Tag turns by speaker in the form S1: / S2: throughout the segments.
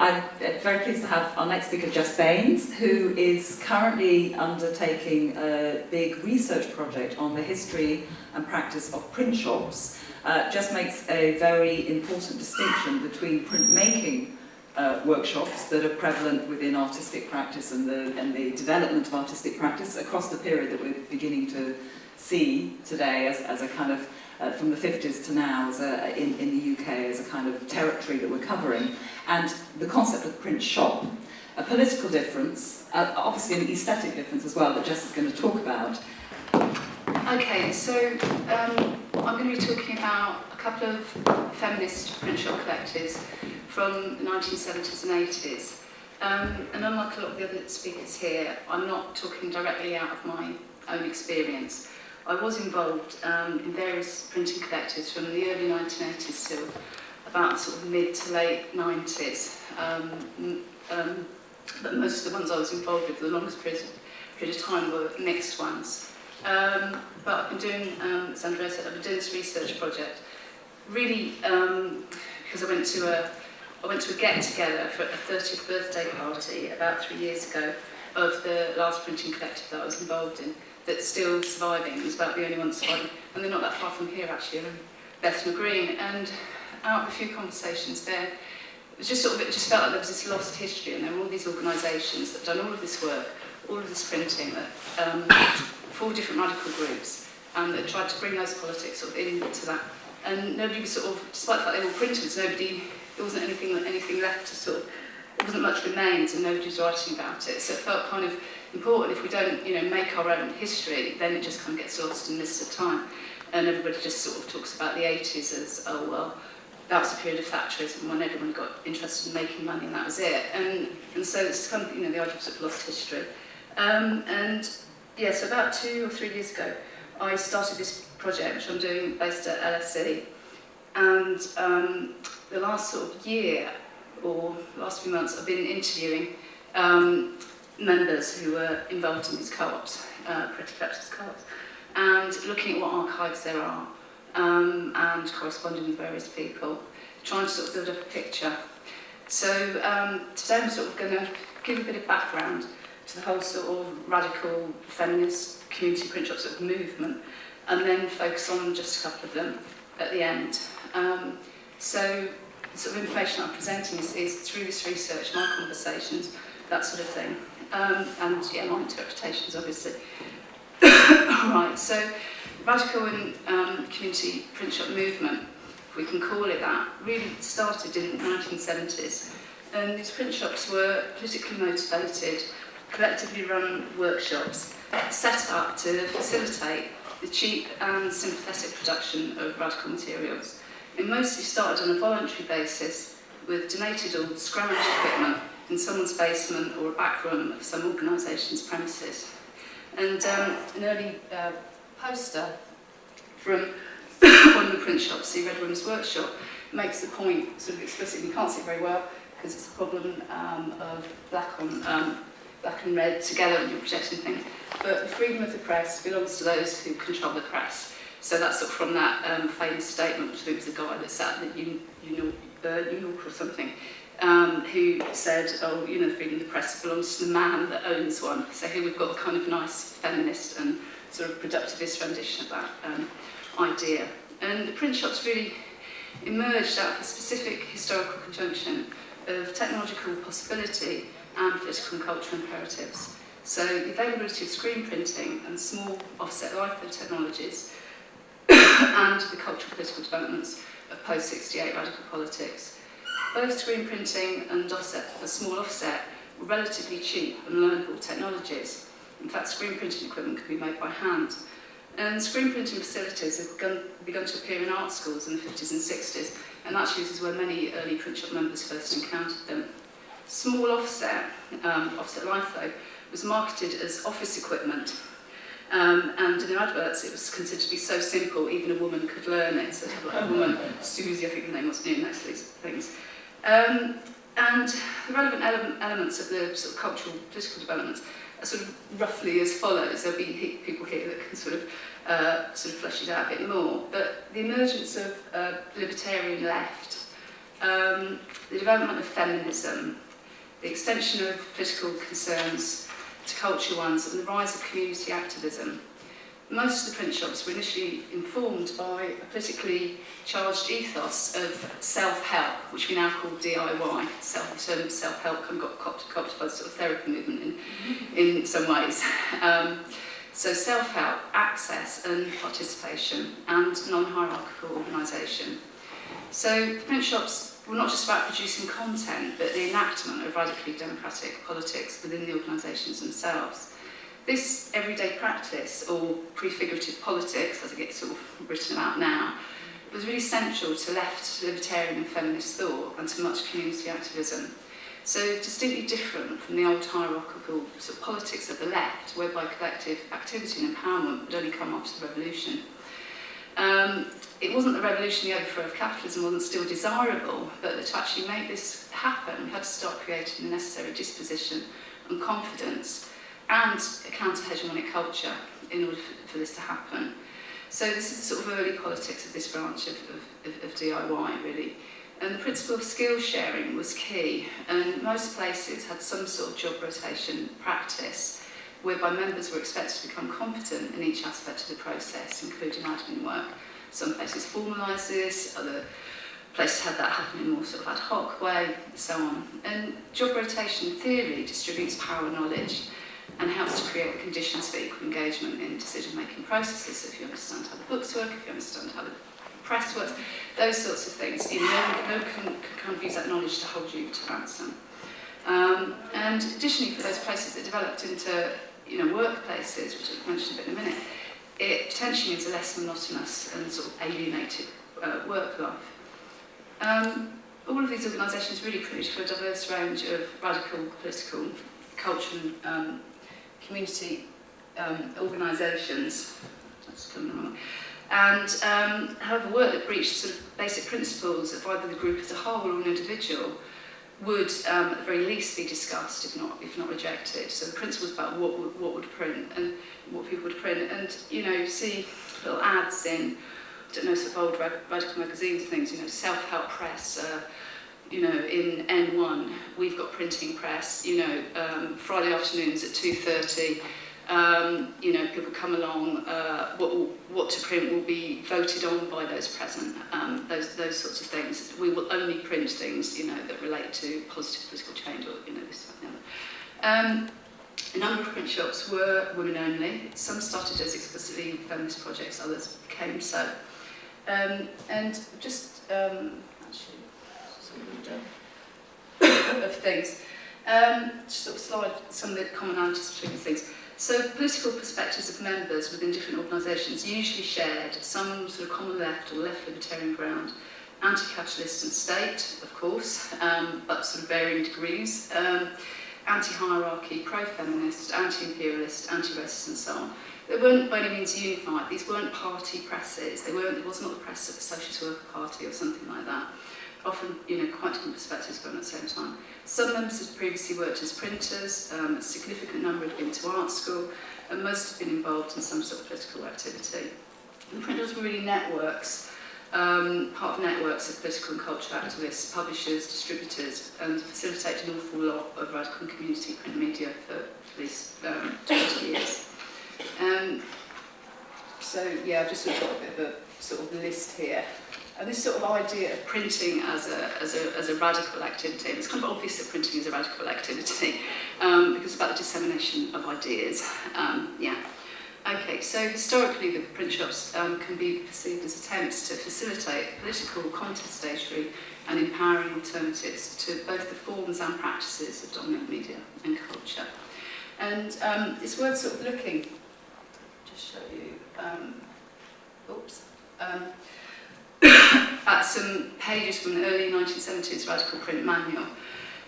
S1: I'm very pleased to have our next speaker, Jess Baines, who is currently undertaking a big research project on the history and practice of print shops. Jess makes a very important distinction between printmaking workshops that are prevalent within artistic practice and the development of artistic practice across the period that we're beginning to see today as a kind of from the 50s to now in the UK as a kind of territory that we're covering, and the concept of print shop, a political difference, obviously an aesthetic difference as well that Jess is going to talk about.
S2: Okay, so I'm going to be talking about a couple of feminist print shop collectives from the 1970s and 80s. And unlike a lot of the other speakers here, I'm not talking directly out of my own experience. I was involved in various printing collectives from the early 1980s till about sort of mid to late 90s. But most of the ones I was involved with for the longest period of time were mixed ones. But I've been doing, as Andrea said, I've been doing this research project really because I went to a get-together for a 30th birthday party about 3 years ago of the last printing collective that I was involved in, that's still surviving. It's about the only one surviving, and they're not that far from here actually, in Bethnal Green. And out of a few conversations there, it was just it just felt like there was this lost history, and there were all these organisations that had done all of this work, all of this printing, that four different radical groups, that tried to bring those politics sort of into that. And nobody was sort of, despite the fact they were all printers, there wasn't anything left to sort of, there wasn't much remains, and nobody was writing about it. So it felt kind of important. If we don't, make our own history, then it just kind of gets lost in this of time. And everybody just sort of talks about the 80s as, oh well, that was a period of Thatcherism when everyone got interested in making money, and that was it. And so it's kind of, the idea of sort of lost history. And yeah, so about 2 or 3 years ago, I started this project, which I'm doing based at LSE. And the last sort of year, or last few months, I've been interviewing members who were involved in these co-ops, pretty collectors co-ops, and looking at what archives there are, and corresponding with various people, trying to sort of build up a picture. So today I'm sort of going to give a bit of background to the whole sort of radical feminist community print shop sort of movement, and then focus on just a couple of them at the end. So the sort of information I'm presenting is through this research, my conversations, that sort of thing. And yeah, my interpretations, obviously. Right, so radical and community print shop movement, if we can call it that, really started in the 1970s. And these print shops were politically motivated, collectively run workshops set up to facilitate the cheap and sympathetic production of radical materials. It mostly started on a voluntary basis with donated or scrounged equipment in someone's basement or a back room of some organisation's premises. And an early poster from one of the print shops, the Red Room's Workshop, makes the point sort of explicitly. You can't see it very well because it's a problem of black and red together when you're projecting things. But the freedom of the press belongs to those who control the press. So that's sort of from that famous statement, which I think was the guy that sat at New York or something, who said, oh, the freedom of the press belongs to the man that owns one. So here we've got a kind of nice feminist and sort of productivist rendition of that idea. And the print shops really emerged out of a specific historical conjunction of technological possibility and political and cultural imperatives. So the availability of screen printing and small offset litho technologies and the cultural political developments of post-68 radical politics. Both screen printing and small offset were relatively cheap and learnable technologies. In fact, screen printing equipment could be made by hand. And screen printing facilities have begun to appear in art schools in the 50s and 60s, and actually this is where many early print shop members first encountered them. Small offset litho, was marketed as office equipment, and in their adverts it was considered to be so simple even a woman could learn it. So a woman, Susie I think the name was, new next to these things. And the relevant elements of the sort of cultural political developments are sort of roughly as follows. There'll be people here that can sort of flesh it out a bit more. But the emergence of libertarian left the development of feminism, the extension of political concerns to culture ones, and the rise of community activism. Most of the print shops were initially informed by a politically charged ethos of self-help, which we now call DIY. The term self-help kind of got copped by the sort of therapy movement in some ways. So self-help, access and participation, and non-hierarchical organisation. So the print shops were not just about producing content, but the enactment of radically democratic politics within the organisations themselves. This everyday practice, or prefigurative politics, as it gets sort of written about now, was really central to left libertarian and feminist thought and to much community activism. So distinctly different from the old hierarchical sort of politics of the left, whereby collective activity and empowerment would only come after the revolution. It wasn't the revolution, the overthrow of capitalism wasn't still desirable, but to actually make this happen, we had to start creating the necessary disposition and confidence and a counter-hegemonic culture in order for this to happen. So this is the sort of early politics of this branch of DIY, really. And the principle of skill sharing was key, and most places had some sort of job rotation practice whereby members were expected to become competent in each aspect of the process, including admin work. Some places formalised this, other places had that happen in a more sort of ad hoc way, and so on. And job rotation theory distributes power knowledge and helps to create the conditions for equal engagement in decision-making processes. So if you understand how the books work, if you understand how the press works, those sorts of things, you know, no one can kind of use that knowledge to hold you to ransom. And additionally, for those places that developed into, you know, workplaces, which I'll mention a bit in a minute, it potentially means a less monotonous and sort of alienated work life. All of these organisations really produced for a diverse range of radical political, cultural and community organisations. That's coming wrong. And however, work that breached sort of basic principles of either the group as a whole or an individual would at the very least be discussed, if not rejected. So the principles about what would print and what people would print, and you know, see little ads in, I don't know, sort of old radical magazines, things, you know, self-help press. You know, in N1, we've got printing press. You know, Friday afternoons at 2:30. You know, people come along. What to print will be voted on by those present. Those sorts of things. We will only print things, you know, that relate to positive political change, or you know, this that, and the other. A number of print shops were women only. Some started as explicitly feminist projects. Others became so. And just actually. Of things. Sort of slide some of the commonalities between the things. So political perspectives of members within different organisations usually shared some sort of common left or left libertarian ground, anti-capitalist and state, of course, but sort of varying degrees, anti-hierarchy, pro-feminist, anti-imperialist, anti-racist and so on. They weren't by any means unified. These weren't party presses. It was not the press of the Socialist Worker Party or something like that. Often, you know, quite different perspectives going at the same time. Some members had previously worked as printers, a significant number had been to art school, and most had been involved in some sort of political activity. And printers were really networks, part of networks of political and cultural activists, publishers, distributors, and facilitated an awful lot of radical community print media for at least 20 years. So, yeah, I've just sort of got a bit of a sort of list here. And this sort of idea of printing as a radical activity, it's kind of obvious that printing is a radical activity because it's about the dissemination of ideas. Yeah. Okay, so historically the print shops can be perceived as attempts to facilitate political, contestatory and empowering alternatives to both the forms and practices of dominant media and culture. And it's worth sort of looking, just show you, at some pages from the early 1970s Radical Print Manual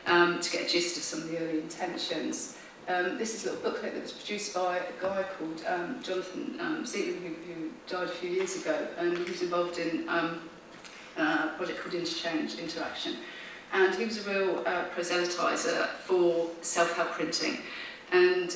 S2: to get a gist of some of the early intentions. This is a little booklet that was produced by a guy called Jonathan Seaton, who died a few years ago, and he was involved in a project called Interaction. And he was a real proselytiser for self-help printing. And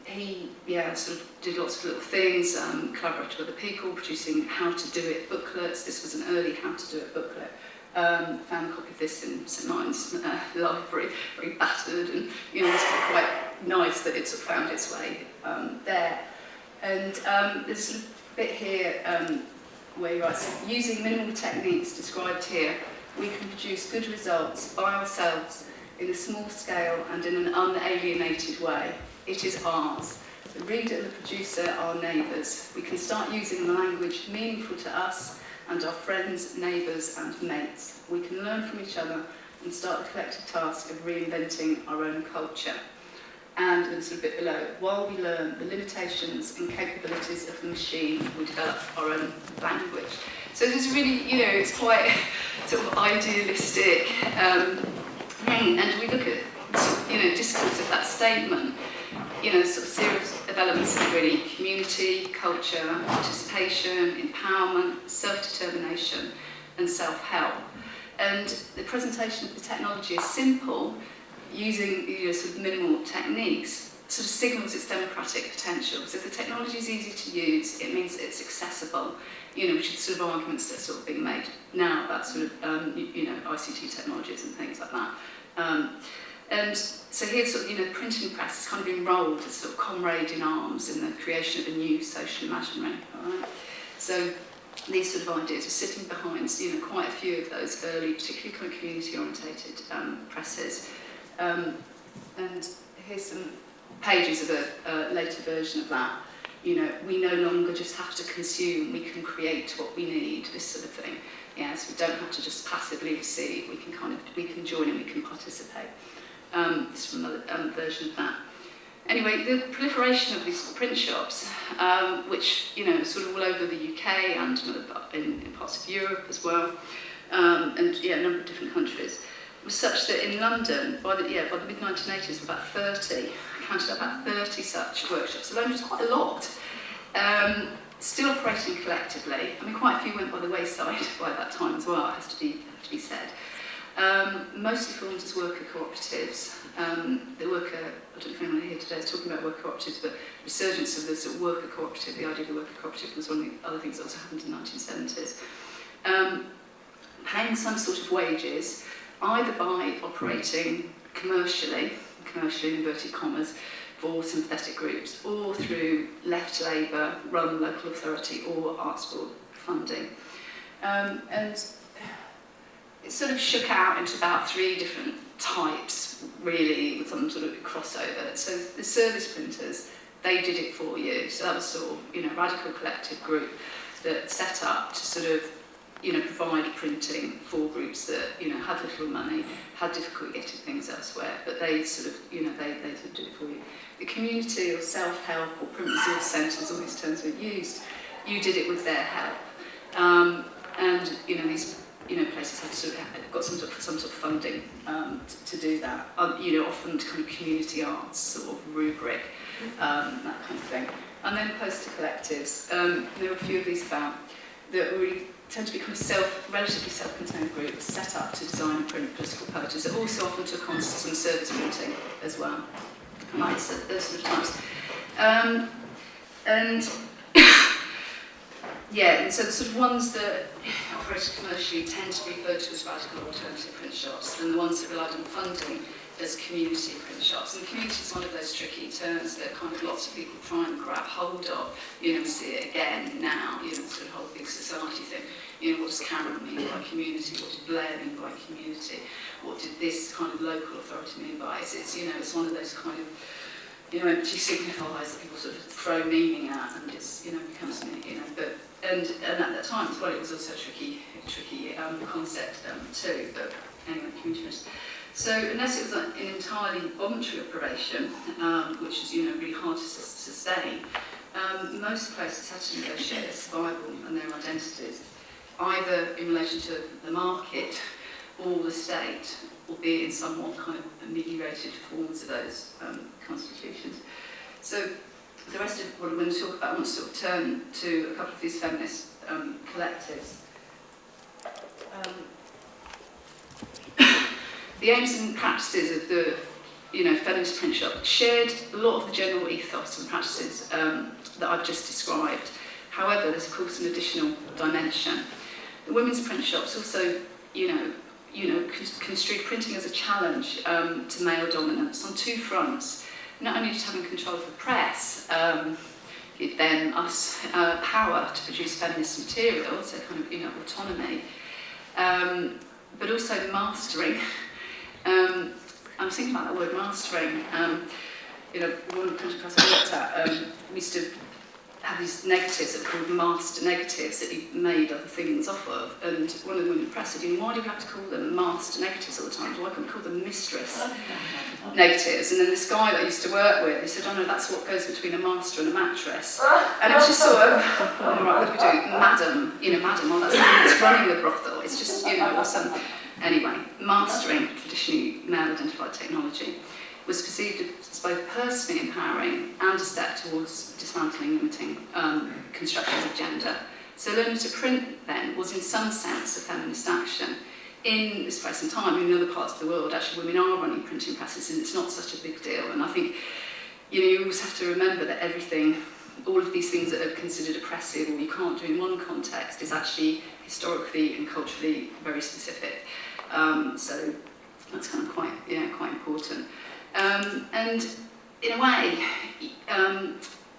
S2: he, sort of did lots of little things, collaborated with other people, producing how to do it booklets. This was an early how to do it booklet. Found a copy of this in St Nine's library, very battered, and it's quite nice that it sort of found its way there. And there's a bit here where he writes, using minimal techniques described here, we can produce good results by ourselves in a small scale and in an unalienated way. It is ours. The reader and the producer are neighbours. We can start using the language meaningful to us and our friends, neighbours and mates. We can learn from each other and start the collective task of reinventing our own culture. And a little bit below, while we learn the limitations and capabilities of the machine, we develop our own language. So there's really, it's quite sort of idealistic thing. And we look at, discourse of that statement, sort of series of elements of really community, culture, participation, empowerment, self-determination, and self-help. And the presentation of the technology is simple, using sort of minimal techniques, sort of signals its democratic potential. So if the technology is easy to use, it means it's accessible, which is sort of arguments that are sort of being made now about sort of, ICT technologies and things like that. And so here, sort of, the printing press has kind of been rolled as sort of comrade in arms in the creation of a new social imaginary. Right? So these sort of ideas are sitting behind, quite a few of those early, particularly kind of community-orientated presses. And here's some pages of a later version of that. We no longer just have to consume, we can create what we need, this sort of thing. Yes, we don't have to just passively receive, we can join and we can participate. This is another version of that. Anyway, the proliferation of these print shops, which, sort of all over the UK and in parts of Europe as well, and a number of different countries, was such that in London, by the mid-1980s, about 30, I counted about 30 such workshops alone, which is quite a lot. Still operating collectively. I mean, quite a few went by the wayside by that time as well, it has to be said. Mostly formed as worker cooperatives. The worker, I don't know if anyone here today is talking about worker cooperatives, but resurgence of the sort of worker cooperative, the idea of the worker cooperative was one of the other things that also happened in the 1970s. Paying some sort of wages, either by operating commercially in inverted commas, for sympathetic groups, or through left Labour, run local authority, or arts board funding. And it sort of shook out into about 3 different types, really, with some sort of crossover. So the service printers, they did it for you. So that was sort of, a radical collective group that set up to sort of, provide printing for groups that, had little money, had difficulty getting things elsewhere, but they sort of, they sort of did it for you. The community or self-help or print resource centres, all these terms were used, you did it with their help. And, these, places had sort of got some sort of funding to do that. Often kind of community arts sort of rubric, that kind of thing. And then poster collectives. There were a few of these about that really tend to be kind of relatively self-contained groups set up to design and print political poetry that also often took on some service printing as well. Right, so those sort of types. And and so the sort of ones that operated commercially tend to be referred to as radical alternative print shops, and the ones that relied on funding as community print shops. And community is one of those tricky terms that kind of lots of people try and grab hold of. We see it again now, sort of whole big society thing. What does Cameron mean by community? What did Blair mean by community? What did this kind of local authority mean by it? It's one of those kind of, empty signifiers that people sort of throw meaning at, and it's, becomes something, but, and at that time as well, it was also a tricky concept too, but anyway, community. So unless it was an entirely voluntary operation, which is, really hard to sustain, most places had to negotiate their survival and their identities, either in relation to the market or the state, albeit in somewhat kind of ameliorated forms of those constitutions. So the rest of what I'm going to talk about, I want to sort of turn to a couple of these feminist collectives. The aims and practices of the feminist print shop shared a lot of the general ethos and practices that I've just described. However, there's of course an additional dimension. The women's print shops also construed printing as a challenge to male dominance on two fronts. Not only just having control of the press, give them, us, power to produce feminist material, so kind of, autonomy, but also mastering. I'm thinking about that word mastering. One of the printing press I worked at, we used to have these negatives that were called master negatives that you made other things off of. And one of the women in the press said, why do you have to call them master negatives all the time? Why can't we call them mistress negatives? And then this guy that I used to work with, he said, oh no, that's what goes between a master and a mattress. And it was just sort of, all right, what do we do? Madam, well, that's the one that's running the brothel. It's just, or some... Anyway, mastering traditionally male-identified technology was perceived as both personally empowering and a step towards dismantling limiting constructions of gender. So learning to print then was in some sense a feminist action. In this place and time, in other parts of the world, actually women are running printing presses and it's not such a big deal. And I think you always have to remember that all of these things that are considered oppressive or you can't do in one context is actually historically and culturally very specific. So that's kind of quite important. And in a way,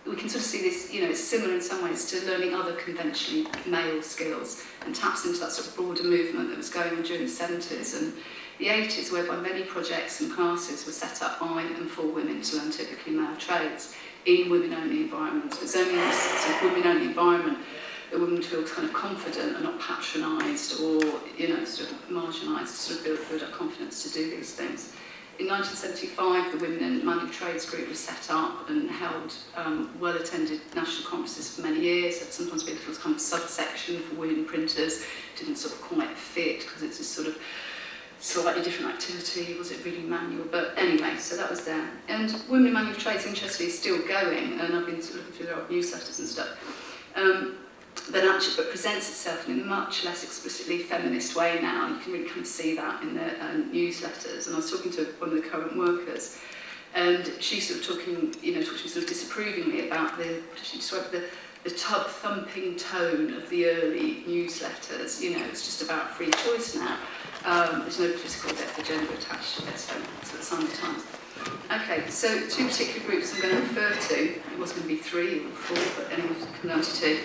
S2: we can sort of see this, it's similar in some ways to learning other conventionally male skills and taps into that sort of broader movement that was going on during the 70s and the 80s, whereby many projects and classes were set up by and for women to learn typically male trades in women-only environments. It's only in this sort of women-only environment that women feel kind of confident and not patronised or, sort of marginalised to sort of build up confidence to do these things. In 1975, the Women in Manual Trades group was set up and held well-attended national conferences for many years. There'd sometimes be a little kind of subsection for women printers. Didn't sort of quite fit because it's a sort of slightly different activity. Was it really manual? But anyway, so that was there. And Women in Manual Trades, interestingly, is still going, and I've been sort of looking through their newsletters and stuff. But presents itself in a much less explicitly feminist way now. You can really kind of see that in the newsletters. And I was talking to one of the current workers, and she's sort of talking sort of disapprovingly about what she described the tub-thumping tone of the early newsletters. It's just about free choice now. There's no political depth or gender attached to it, so it's the sign of the times. Okay, so two particular groups I'm going to refer to. It was going to be 3 or 4, but anyone can learn to 2.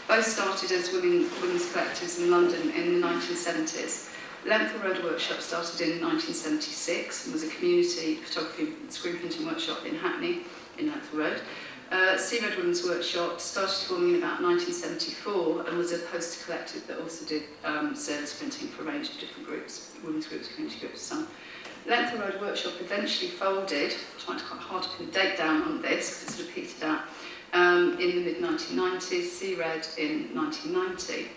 S2: Both started as women's collectives in London in the 1970s. Lenthal Road Workshop started in 1976 and was a community photography and screen printing workshop in Hackney, in Lenthal Road. Sea Red Women's Workshop started forming in about 1974 and was a poster collective that also did service printing for a range of different groups, women's groups, community groups, and so on. Lenthal Road Workshop eventually folded. I'm trying to quite hard to pin a date down on this because it's sort of petered out. In the mid-1990s, Sea Red in 1990.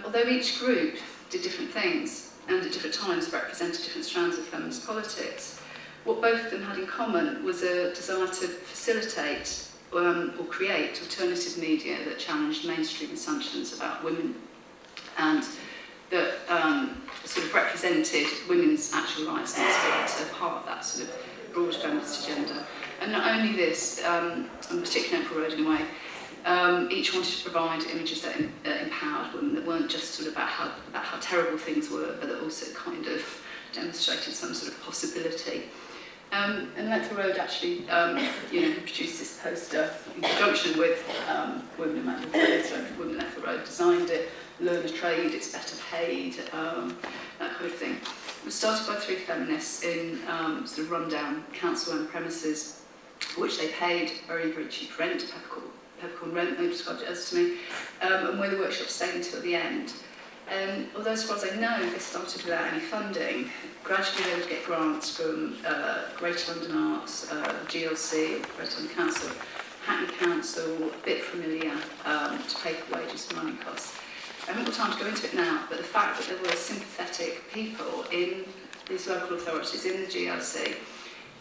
S2: Although each group did different things and at different times represented different strands of feminist politics, what both of them had in common was a desire to facilitate or create alternative media that challenged mainstream assumptions about women and that sort of represented women's actual rights and experience, so part of that sort of broad feminist agenda. And not only this, and particularly Lenthal Road in a way, each wanted to provide images that empowered women, that weren't just sort of about how terrible things were, but that also kind of demonstrated some sort of possibility. And Lenthal Road actually, produced this poster in conjunction with Women in Manual Trades. So Women in Lenthal Road designed it, learn a trade, it's better paid, that kind of thing. It was started by 3 feminists in sort of rundown council-owned premises, for which they paid very, very cheap rent, peppercorn rent, they described it as to me, and where the workshop stayed until the end. Although, as far as I know, they started without any funding. Gradually, they would get grants from Greater London Arts, GLC, Greater London Council, Hackney Council, a bit familiar, to pay for wages and running costs. I haven't got time to go into it now, but the fact that there were sympathetic people in these local authorities, in the GLC,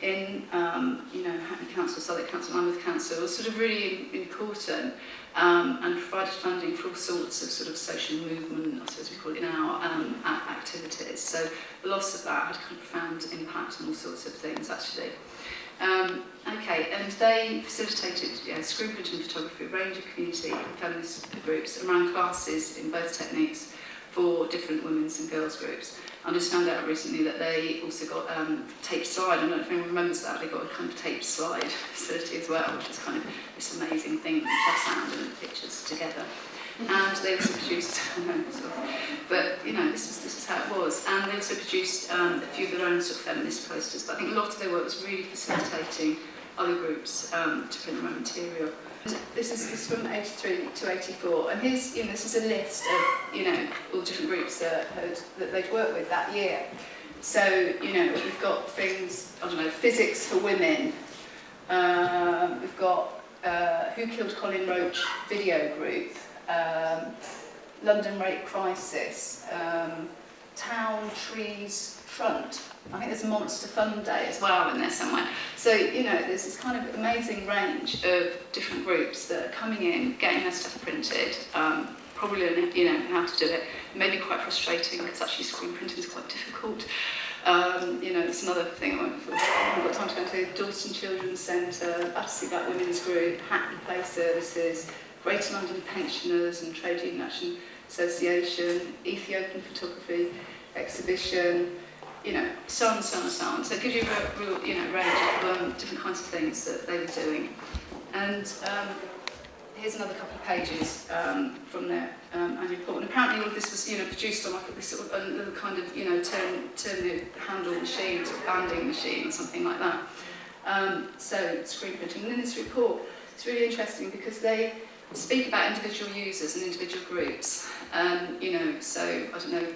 S2: in Hackney Council, Southwark Council, Monmouth Council, was sort of really important and provided funding for all sorts of sort of social movement, I suppose we call it now, activities. So the loss of that had a kind of profound impact on all sorts of things, actually. And they facilitated screen printing photography, a range of community and feminist groups, and ran classes in both techniques for different women's and girls groups. I just found out recently that they also got tape slide. I don't know if anyone remembers that. They got a kind of tape slide facility as well, which is kind of this amazing thing that has sound and pictures together. And they also produced, but you know, this is how it was. And they also produced a few of their own sort of feminist posters. But I think a lot of their work was really facilitating other groups to print their own material. This is from 83 to 84, and here's, you know, this is a list of, you know, all different groups that they'd worked with that year. So, you know, we've got things, I don't know, Physics for Women. We've got Who Killed Colin Roach video group. London Rape Crisis, Town Trees Front. I think there's a Monster Fun Day as well in there somewhere. So, you know, there's this kind of amazing range of different groups that are coming in, getting their stuff printed, probably, you know, how to do it. It may be quite frustrating because actually screen printing is quite difficult. You know, it's another thing I haven't got time to go into. Dalston Children's Centre, Battersea Black Women's Group, Hackney Play Services, Greater London Pensioners and Trade Union Action Association, Ethiopian Photography Exhibition, you know, so on and so on and so on. So it gives you a real, you know, range of different kinds of things that they were doing. And here's another couple of pages from their annual report. And apparently all of this was, you know, produced on like this sort of a little kind of, you know, turn the handle machine, sort of banding machine or something like that. So screen printing. And in this report, it's really interesting because they speak about individual users and individual groups. You know, so, I don't know,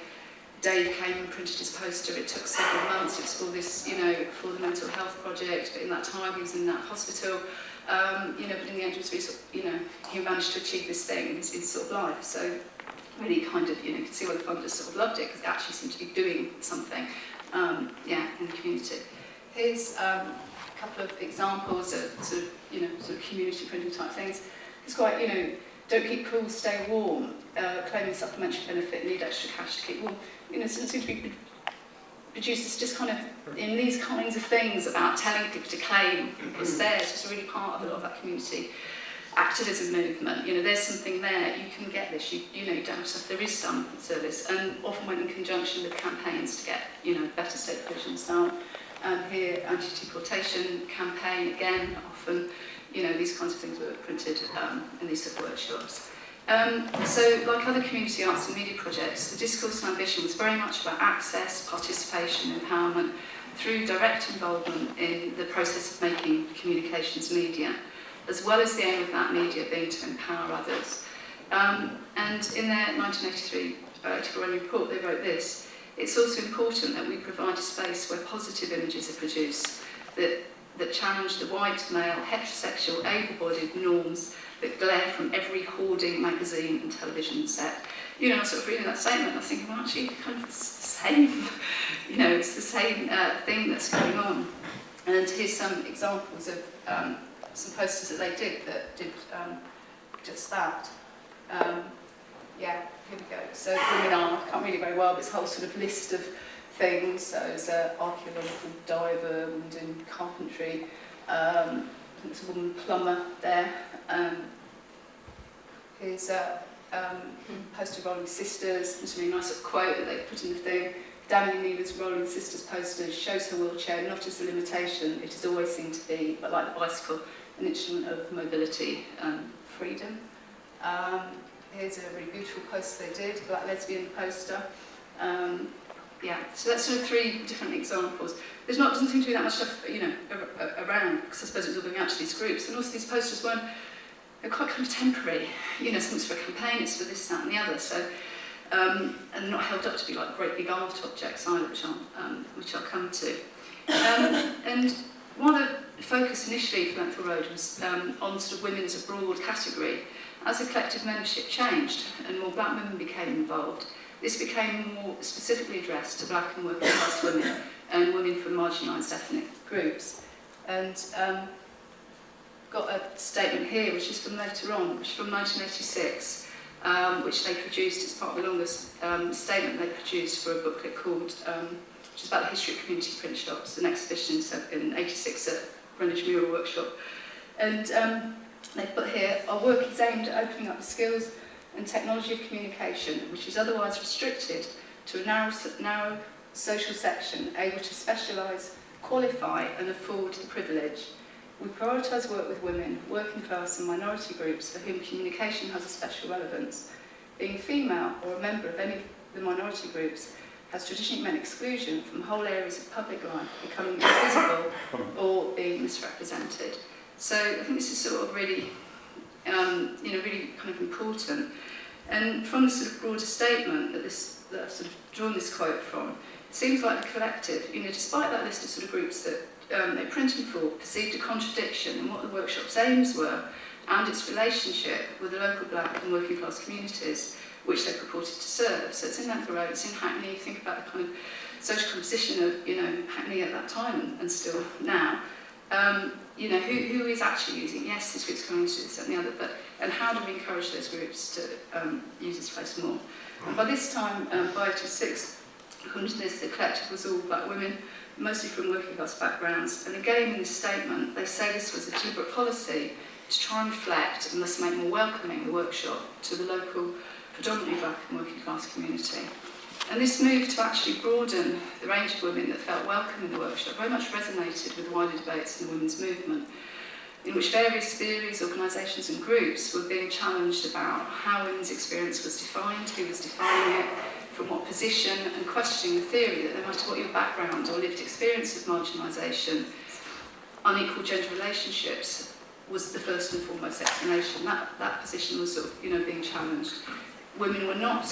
S2: Dave came and printed his poster. It took several months. It was for this, you know, for the mental health project. But in that time, he was in that hospital. You know, but in the end, it was really sort of, you know, he managed to achieve this thing in his sort of life. So really kind of, you know, you can see why the funders sort of loved it because it actually seemed to be doing something, yeah, in the community. Here's a couple of examples of sort of, you know, sort of community printing type things. It's quite, you know, don't keep cool, stay warm, claiming supplementary benefit, need extra cash to keep warm. You know, it seems to be produced just kind of in these kinds of things about telling people to claim what's theirs. It's really part of a lot of that community activism movement. You know, there's something there, you can get this, you know, you don't have to, there is some service, and often went in conjunction with campaigns to get, you know, better state provision. So here, anti-deportation campaign, again, often, you know, these kinds of things were printed in these sort of workshops. So, like other community arts and media projects, the discourse and ambition was very much about access, participation, empowerment, through direct involvement in the process of making communications media, as well as the aim of that media being to empower others. And in their 1984 annual report, they wrote this: it's also important that we provide a space where positive images are produced that challenge the white, male, heterosexual, able-bodied norms that glare from every hoarding magazine and television set. You know, I was sort of reading that statement, I was thinking, well, actually, kind of it's the same, you know, it's the same thing that's going on. And here's some examples of some posters that they did just that. Yeah, here we go. So women are, I can't read it very well, but it's a whole sort of list of things. So there's an archaeological diver, woman doing carpentry, I think there's a woman plumber there. Here's a poster of Rolling Sisters. There's a really nice sort of quote that they put in the thing. Danny Neeler's Rolling Sisters poster shows her wheelchair not as a limitation, it has always seemed to be, but like the bicycle, an instrument of mobility and freedom. Here's a really beautiful poster they did, Black Lesbian poster. Yeah, so that's sort of three different examples. Doesn't seem to be that much stuff, you know, around, because I suppose it was all going out to these groups. And also these posters they're quite kind of temporary. You know, something's for a campaign, it's for this, that and the other. So, and they're not held up to be like great big art objects either, which I'll come to. And one of the focus initially for Lenthal Road was on sort of women as a broad category. As the collective membership changed and more black women became involved, this became more specifically addressed to black and working class women and women from marginalised ethnic groups. And got a statement here, which is from later on, which is from 1986, which they produced as part of the longest statement they produced for a booklet called, which is about the history of community print shops, an exhibition in 86 at Greenwich Mural Workshop. And they put here, our work is aimed at opening up the skills and technology of communication, which is otherwise restricted to a narrow social section able to specialise, qualify and afford the privilege. We prioritise work with women, working class and minority groups for whom communication has a special relevance. Being female or a member of any of the minority groups has traditionally meant exclusion from whole areas of public life, becoming invisible or being misrepresented. So I think this is sort of really, really kind of important. And from this sort of broader statement that I've sort of drawn this quote from, it seems like the collective, despite that list of sort of groups that they're printing for, perceived a contradiction in what the workshop's aims were and its relationship with the local black and working class communities which they purported to serve. So it's in Lethborough Road, it's in Hackney. You think about the kind of social composition of Hackney at that time and still now. Who is actually using? Yes, this group's coming to this and the other, and how do we encourage those groups to use this place more? And by this time, by 86, according to this, the collective was all black women, mostly from working class backgrounds. And again, in this statement, they say this was a deliberate policy to try and reflect and thus make more welcoming the workshop to the local, predominantly black and working class community. And this move to actually broaden the range of women that felt welcome in the workshop very much resonated with the wider debates in the women's movement, in which various theories, organisations and groups were being challenged about how women's experience was defined, who was defining it, from what position, and questioning the theory that no matter what your background or lived experience of marginalisation, unequal gender relationships was the first and foremost explanation. That position was sort of, being challenged. Women were not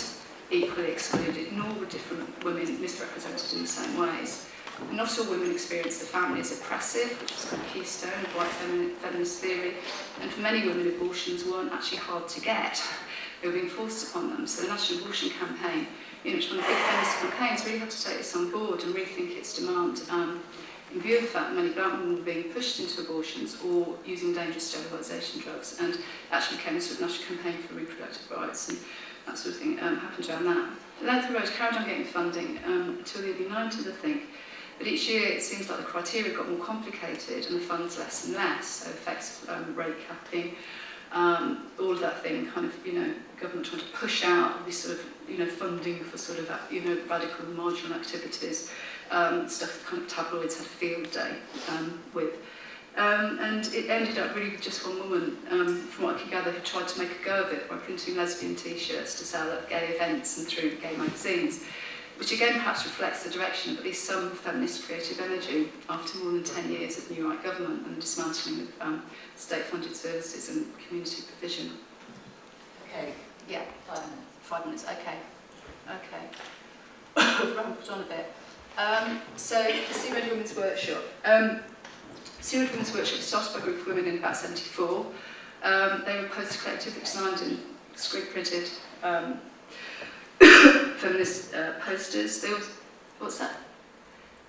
S2: equally excluded, nor were different women misrepresented in the same ways. Not all women experienced the family as oppressive, which was a keystone of white feminist theory, and for many women abortions weren't actually hard to get. They were being forced upon them. So the National Abortion Campaign, which one of the big feminist campaigns, really had to take this on board and rethink its demand in view of the fact that many black women were being pushed into abortions or using dangerous sterilisation drugs, and actually became a sort of national campaign for reproductive rights and that sort of thing happened around that. Lethborough Road carried on getting funding until the early 90s, I think. But each year it seems like the criteria got more complicated and the funds less and less. So effects of rate capping, all of that thing, kind of, government trying to push out this sort of, funding for sort of, radical and marginal activities, stuff that kind of tabloids had a field day with. And it ended up really with just one woman, from what I can gather, who tried to make a go of it by printing lesbian t-shirts to sell at gay events and through gay magazines, which again perhaps reflects the direction of at least some feminist creative energy after more than 10 years of new right government and the dismantling of state-funded services and community provision. Okay, yeah, 5 minutes. 5 minutes, okay. Rambled on a bit. So, the Sea Red Women's Workshop. Sea Red Women's Workshop started by a group of women in about 74. They were a poster collective which designed and screen printed feminist posters. They also, what's that?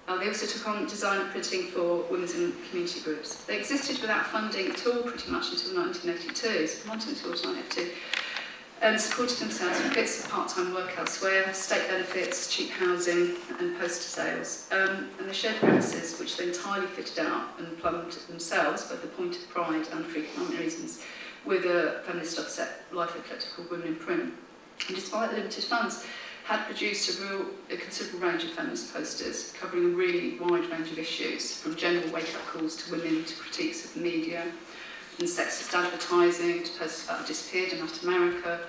S2: They also took on design and printing for women's and community groups. They existed without funding at all pretty much until 1982, so 1982 to 1982, and supported themselves with bits of part-time work elsewhere, state benefits, cheap housing and poster sales. And they shared premises which they entirely fitted out and plumbed themselves, both the point of pride and for economic reasons, with a feminist offset lively collective called Women in Print. And despite the limited funds, had produced a considerable range of feminist posters covering a really wide range of issues, from general wake-up calls to women to critiques of the media and sexist advertising to posters about disappeared and left America,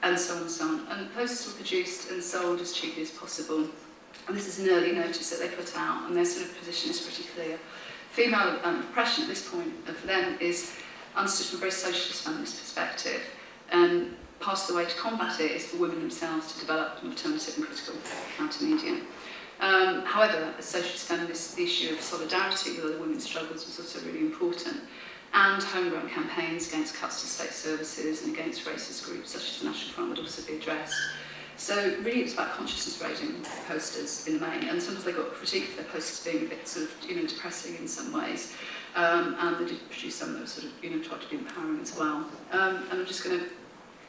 S2: and so on and so on. And the posters were produced and sold as cheaply as possible. And this is an early notice that they put out, and their sort of position is pretty clear. Female oppression at this point for them is understood from a very socialist feminist perspective, and part of the way to combat it is for women themselves to develop an alternative and critical counter-media. However, as socialist feminists, the issue of solidarity with other women's struggles was also really important, and homegrown campaigns against cuts to state services and against racist groups such as the National Front would also be addressed. So really it was about consciousness raising posters in the main, and sometimes they got critique for their posters being a bit sort of, depressing in some ways, and they did produce some that sort of, tried to be empowering as well. And I'm just going to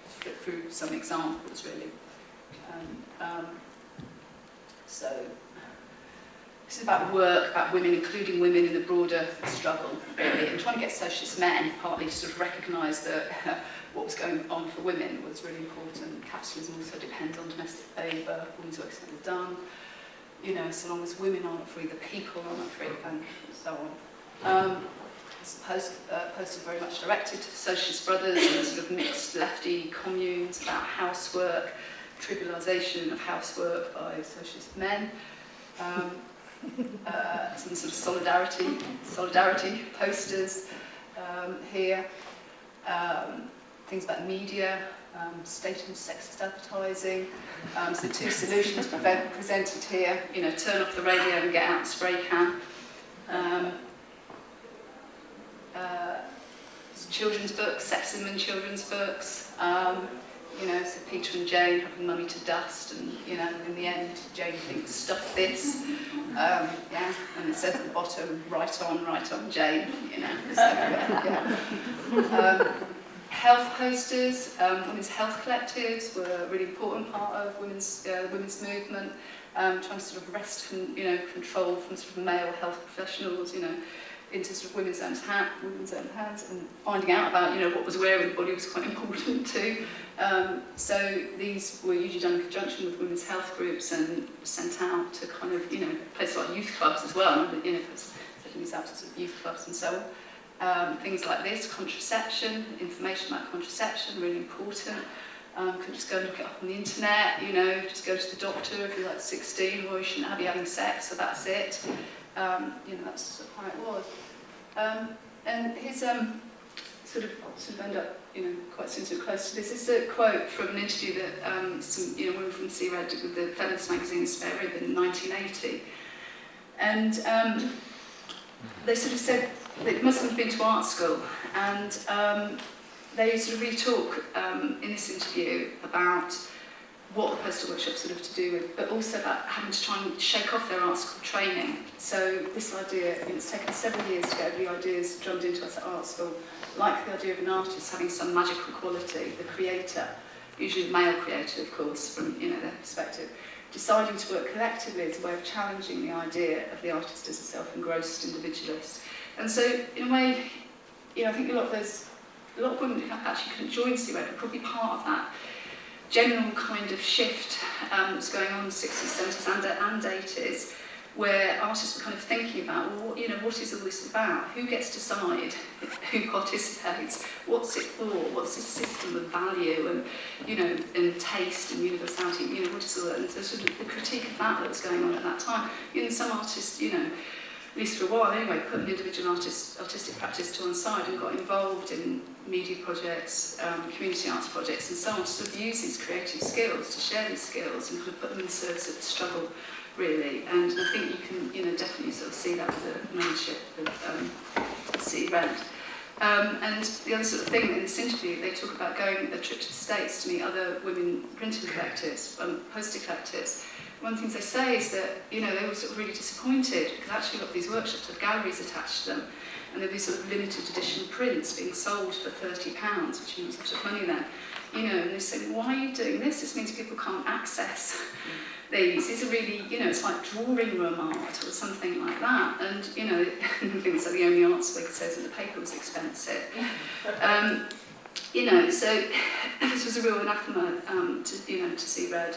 S2: flip through some examples really. So This is about work, about women, including women in the broader struggle, really, and trying to get socialist men partly to sort of recognise that what was going on for women was really important. Capitalism also depends on domestic labour, women's work is never done. You know, so long as women aren't free, the people are not free, and so on. This poster very much directed to socialist brothers and sort of mixed lefty communes about housework, trivialisation of housework by socialist men. Some sort of solidarity posters here. Things about media, state and sexist advertising. So 2 solutions presented here. You know, turn off the radio and get out the spray can. Children's books, sexism in children's books. You know, so Peter and Jane having mummy to dust, and you know, in the end, Jane thinks, "Stuff this," yeah, and it says at the bottom, "Right on, Jane." You know, so, yeah. Health posters, women's health collectives were a really important part of women's movement, trying to sort of wrest control from sort of male health professionals, you know, into sort of women's own hands, and finding out about, you know, what was where in the body was quite important too. So these were usually done in conjunction with women's health groups and sent out to kind of, you know, places like youth clubs as well, you know, sending these out to sort of youth clubs and so on. Things like this, contraception, information about contraception, really important. Couldn't just go and look it up on the internet, you know, just go to the doctor if you're like 16, or you shouldn't be having sex, so that's it. You know, that's sort of how it was. And his sort of end up, you know, quite soon so close to this. This is a quote from an interview that some, you know, women from C-Red did with the feminist magazine Spare Rib in 1980. And they sort of said they must have been to art school, and they sort of really talk in this interview about what the poster workshop sort of to do with, but also about having to try and shake off their art school training. So this idea, you know, it's taken several years to get the ideas drummed into us at art school, like the idea of an artist having some magical quality, the creator, usually the male creator, of course, from, you know, their perspective, deciding to work collectively as a way of challenging the idea of the artist as a self-engrossed individualist. And so, in a way, you know, I think a lot of women who actually couldn't join C-Red were probably part of that general kind of shift that's going on in the 60s, 70s and 80s, where artists were kind of thinking about, well, you know, what is all this about? Who gets to decide? Who participates? What's it for? What's this system of value and, you know, and taste and universality? You know, what is all that? And so sort of the critique of that was going on at that time. You know, some artists, you know, at least for a while anyway, put an individual artistic practice to one side and got involved in media projects, community arts projects and so on, to sort of use these creative skills, to share these skills and kind of put them in the service of the struggle, really. And I think you can, you know, definitely sort of see that with the membership of C-Red. And the other sort of thing in this interview, they talk about going a trip to the States to meet other women printing collectives, poster collectives. One of the things they say is that, you know, they were sort of really disappointed because actually a lot of these workshops had galleries attached to them, and there'd be sort of limited edition prints being sold for £30, which means a lot of money then. You know, and they say, why are you doing this? This means people can't access these. These are really, you know, it's like drawing room art or something like that. And, you know, things like the only answer they could say is that the paper was expensive. You know, so this was a real anathema to, you know, to C-Red.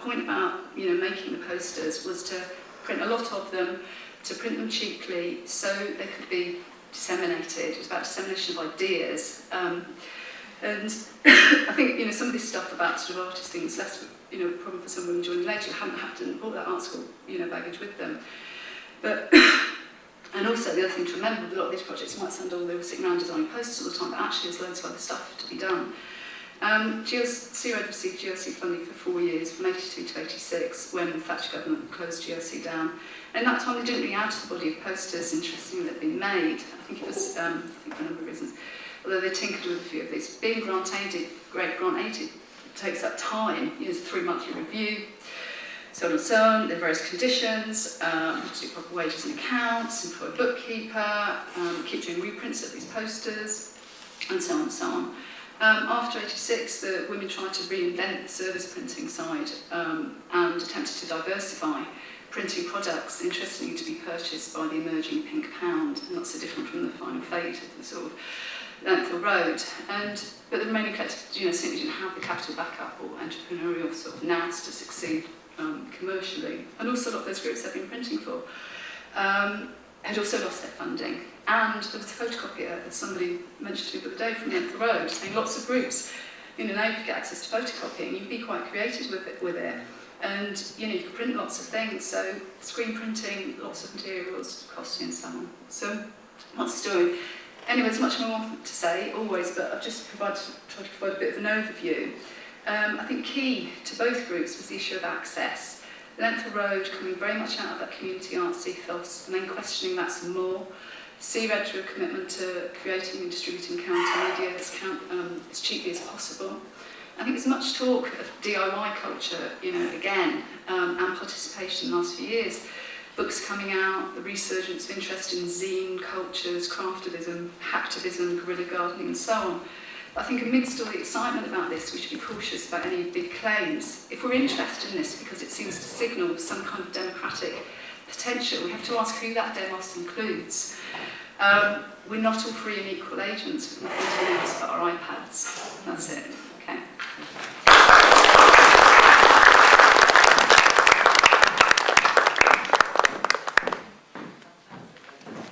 S2: Point about, you know, making the posters was to print a lot of them, to print them cheaply so they could be disseminated. It was about dissemination of ideas. And I think, you know, some of this stuff about sort of artist things, less, you know, problem for some women joining later who hadn't had to brought that art school, you know, baggage with them. But, and also the other thing to remember with a lot of these projects, you might sound all they were sitting around designing posters all the time, but actually there's loads of other stuff to be done. C-Red received GRC funding for 4 years, from 82 to 86, when the Thatcher government closed GRC down. And at that time, they didn't really add to the body of posters, interestingly, that had been made. I think it was, I think for a number of reasons, although they tinkered with a few of these. Being grant-aided takes up time. You know, it's a 3-monthly review, so on and so on. There are various conditions, to do proper wages and accounts, employ a bookkeeper, keep doing reprints of these posters, and so on and so on. After 86, the women tried to reinvent the service printing side and attempted to diversify printing products, interestingly, to be purchased by the emerging pink pound, and not so different from the final fate of the sort of length of road. But the remaining collectors, simply didn't have the capital backup or entrepreneurial sort of nous to succeed commercially. And also a lot of those groups I've been printing for had also lost their funding. And there was a photocopier, as somebody mentioned to me the other day from Length of Road, saying lots of groups, now you could get access to photocopying, you could be quite creative with it. And you could print lots of things, so screen printing, lots of materials, costing and so on. So what's the story? Anyway, there's much more to say, always, but I've just tried to provide a bit of an overview. I think key to both groups was the issue of access. Length of Road coming very much out of that community arts ethos, and then questioning that some more. C-Red through a commitment to creating and distributing counter media as cheaply as possible. I think there's much talk of DIY culture, again, and participation in the last few years. Books coming out, the resurgence of interest in zine cultures, craftivism, hacktivism, guerrilla gardening and so on. But I think amidst all the excitement about this, we should be cautious about any big claims. If we're interested in this because it seems to signal some kind of democratic potential, we have to ask who that demos includes. We're not all free and equal agents with nothing to lose but our iPads. That's it.